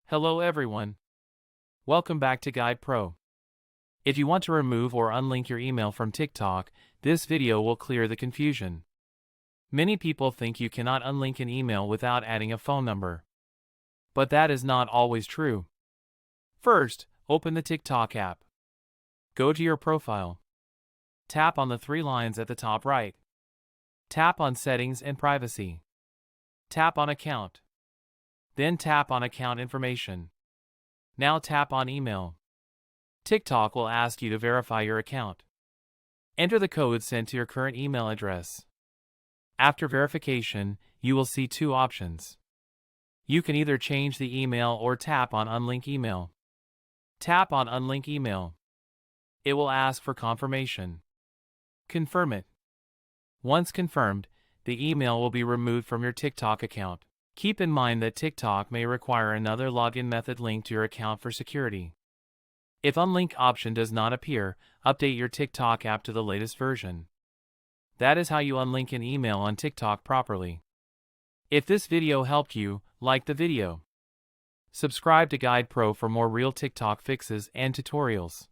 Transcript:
Hello everyone. Welcome back to Guide Pro. If you want to remove or unlink your email from TikTok, this video will clear the confusion. Many people think you cannot unlink an email without adding a phone number. But that is not always true. First, open the TikTok app. Go to your profile. Tap on the three lines at the top right. Tap on Settings and Privacy. Tap on Account. Then tap on Account Information. Now tap on Email. TikTok will ask you to verify your account. Enter the code sent to your current email address. After verification, you will see two options. You can either change the email or tap on Unlink Email. Tap on Unlink Email. It will ask for confirmation. Confirm it. Once confirmed, the email will be removed from your TikTok account. Keep in mind that TikTok may require another login method linked to your account for security. If Unlink option does not appear, update your TikTok app to the latest version. That is how you unlink an email on TikTok properly. If this video helped you, like the video. Subscribe to Guide Pro for more real TikTok fixes and tutorials.